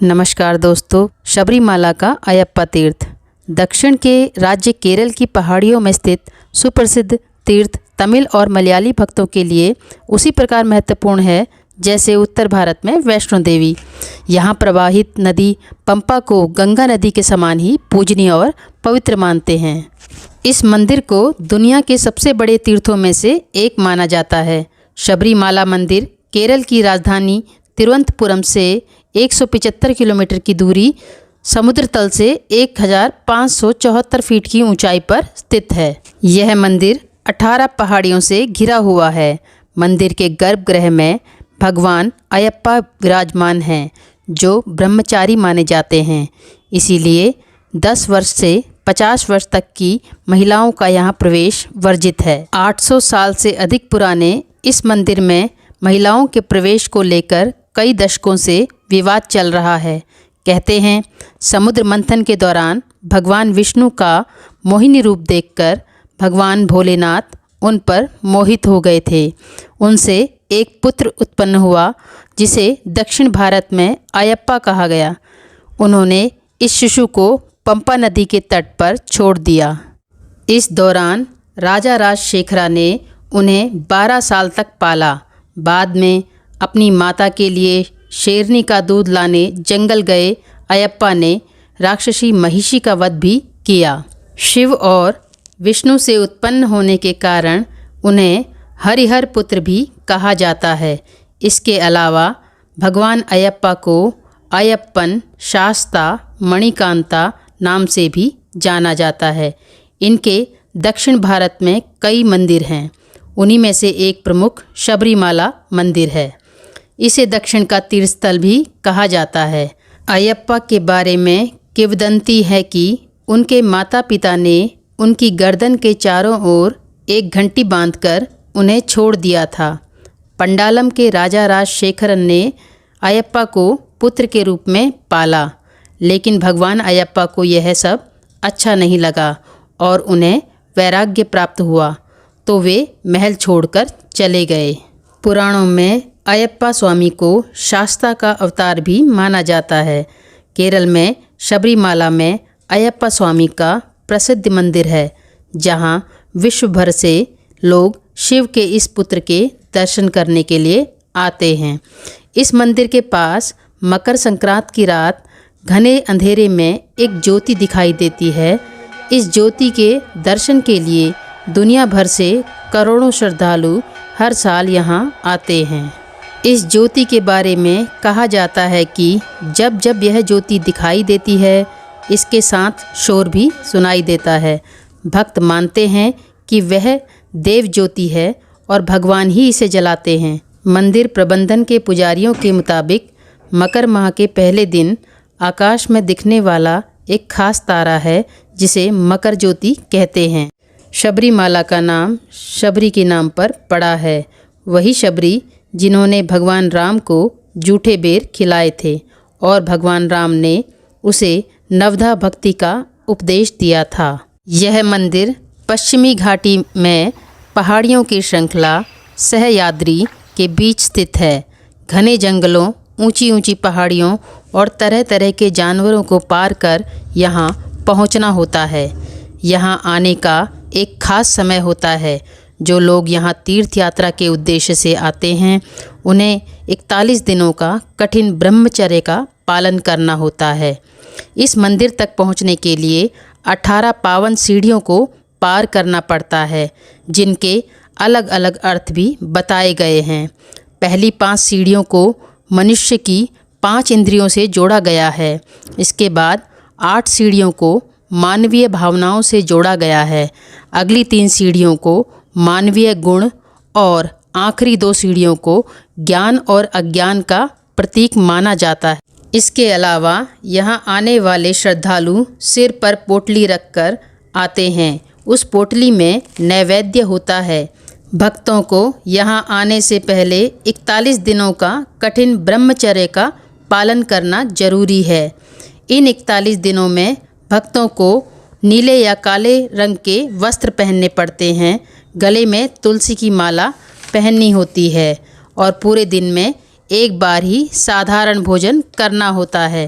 नमस्कार दोस्तों, शबरीमाला का अयप्पा तीर्थ दक्षिण के राज्य केरल की पहाड़ियों में स्थित सुप्रसिद्ध तीर्थ तमिल और मलयाली भक्तों के लिए उसी प्रकार महत्वपूर्ण है जैसे उत्तर भारत में वैष्णो देवी। यहाँ प्रवाहित नदी पंपा को गंगा नदी के समान ही पूजनीय और पवित्र मानते हैं। इस मंदिर को दुनिया के सबसे बड़े तीर्थों में से एक माना जाता है। शबरीमाला मंदिर केरल की राजधानी तिरुवनंतपुरम से 175 किलोमीटर की दूरी समुद्र तल से 1574 फीट की ऊंचाई पर स्थित है। यह मंदिर 18 पहाड़ियों से घिरा हुआ है। मंदिर के गर्भगृह में भगवान अयप्पा विराजमान हैं, जो ब्रह्मचारी माने जाते हैं। इसीलिए 10 वर्ष से 50 वर्ष तक की महिलाओं का यहाँ प्रवेश वर्जित है। 800 साल से अधिक पुराने इस मंदिर में महिलाओं के प्रवेश को लेकर कई दशकों से विवाद चल रहा है। कहते हैं समुद्र मंथन के दौरान भगवान विष्णु का मोहिनी रूप देखकर भगवान भोलेनाथ उन पर मोहित हो गए थे। उनसे एक पुत्र उत्पन्न हुआ जिसे दक्षिण भारत में अयप्पा कहा गया। उन्होंने इस शिशु को पंपा नदी के तट पर छोड़ दिया। इस दौरान राजा राजशेखरा ने उन्हें 12 साल तक पाला। बाद में अपनी माता के लिए शेरनी का दूध लाने जंगल गए अयप्पा ने राक्षसी महिषी का वध भी किया। शिव और विष्णु से उत्पन्न होने के कारण उन्हें हरिहर पुत्र भी कहा जाता है। इसके अलावा भगवान अयप्पा को अयप्पन, शास्ता, मणिकांता नाम से भी जाना जाता है। इनके दक्षिण भारत में कई मंदिर हैं। उन्हीं में से एक प्रमुख शबरीमाला मंदिर है। इसे दक्षिण का तीर्थस्थल भी कहा जाता है। अयप्पा के बारे में किंवदंती है कि उनके माता पिता ने उनकी गर्दन के चारों ओर एक घंटी बांधकर उन्हें छोड़ दिया था। पंडालम के राजा राजशेखरन ने अयप्पा को पुत्र के रूप में पाला, लेकिन भगवान अयप्पा को यह सब अच्छा नहीं लगा और उन्हें वैराग्य प्राप्त हुआ, तो वे महल छोड़कर चले गए। पुराणों में अयप्पा स्वामी को शास्ता का अवतार भी माना जाता है। केरल में शबरीमाला में अयप्पा स्वामी का प्रसिद्ध मंदिर है, जहां विश्व भर से लोग शिव के इस पुत्र के दर्शन करने के लिए आते हैं। इस मंदिर के पास मकर संक्रांति की रात घने अंधेरे में एक ज्योति दिखाई देती है। इस ज्योति के दर्शन के लिए दुनिया भर से करोड़ों श्रद्धालु हर साल यहाँ आते हैं। इस ज्योति के बारे में कहा जाता है कि जब जब यह ज्योति दिखाई देती है, इसके साथ शोर भी सुनाई देता है। भक्त मानते हैं कि वह देव ज्योति है और भगवान ही इसे जलाते हैं। मंदिर प्रबंधन के पुजारियों के मुताबिक मकर माह के पहले दिन आकाश में दिखने वाला एक खास तारा है, जिसे मकर ज्योति कहते हैं। शबरीमाला का नाम शबरी के नाम पर पड़ा है। वही शबरी जिन्होंने भगवान राम को जूठे बेर खिलाए थे और भगवान राम ने उसे नवधा भक्ति का उपदेश दिया था। यह मंदिर पश्चिमी घाटी में पहाड़ियों की श्रृंखला सहयाद्री के बीच स्थित है। घने जंगलों, ऊंची ऊंची पहाड़ियों और तरह तरह के जानवरों को पार कर यहाँ पहुँचना होता है। यहाँ आने का एक खास समय होता है। जो लोग यहाँ तीर्थ यात्रा के उद्देश्य से आते हैं, उन्हें 41 दिनों का कठिन ब्रह्मचर्य का पालन करना होता है। इस मंदिर तक पहुँचने के लिए 18 पावन सीढ़ियों को पार करना पड़ता है, जिनके अलग अलग अर्थ भी बताए गए हैं। पहली 5 सीढ़ियों को मनुष्य की 5 इंद्रियों से जोड़ा गया है। इसके बाद 8 सीढ़ियों को मानवीय भावनाओं से जोड़ा गया है। अगली 3 सीढ़ियों को मानवीय गुण और आखिरी 2 सीढ़ियों को ज्ञान और अज्ञान का प्रतीक माना जाता है। इसके अलावा यहाँ आने वाले श्रद्धालु सिर पर पोटली रखकर आते हैं। उस पोटली में नैवेद्य होता है। भक्तों को यहाँ आने से पहले 41 दिनों का कठिन ब्रह्मचर्य का पालन करना जरूरी है। इन 41 दिनों में भक्तों को नीले या काले रंग के वस्त्र पहनने पड़ते हैं। गले में तुलसी की माला पहननी होती है और पूरे दिन में एक बार ही साधारण भोजन करना होता है।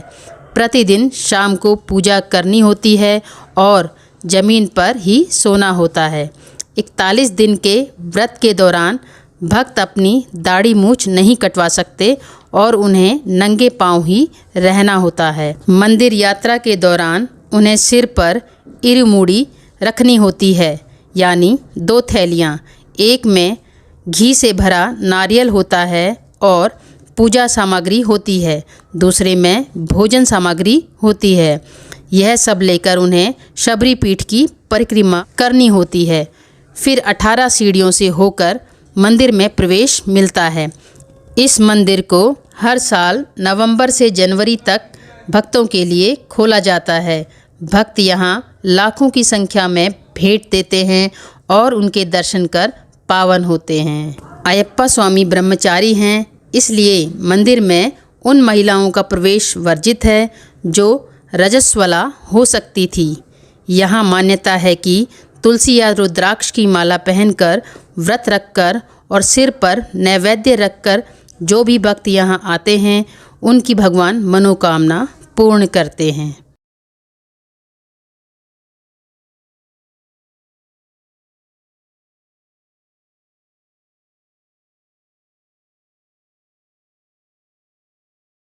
प्रतिदिन शाम को पूजा करनी होती है और ज़मीन पर ही सोना होता है। 41 दिन के व्रत के दौरान भक्त अपनी दाढ़ी मूछ नहीं कटवा सकते और उन्हें नंगे पांव ही रहना होता है। मंदिर यात्रा के दौरान उन्हें सिर पर इरुमुड़ी रखनी होती है, यानी 2 थैलियाँ। एक में घी से भरा नारियल होता है और पूजा सामग्री होती है, दूसरे में भोजन सामग्री होती है। यह सब लेकर उन्हें शबरी पीठ की परिक्रमा करनी होती है। फिर 18 सीढ़ियों से होकर मंदिर में प्रवेश मिलता है। इस मंदिर को हर साल नवंबर से जनवरी तक भक्तों के लिए खोला जाता है। भक्त यहाँ लाखों की संख्या में भेंट देते हैं और उनके दर्शन कर पावन होते हैं। अयप्पा स्वामी ब्रह्मचारी हैं, इसलिए मंदिर में उन महिलाओं का प्रवेश वर्जित है जो रजस्वला हो सकती थी। यहाँ मान्यता है कि तुलसी या रुद्राक्ष की माला पहनकर, व्रत रखकर और सिर पर नैवेद्य रखकर जो भी भक्त यहाँ आते हैं उनकी भगवान मनोकामना पूर्ण करते हैं।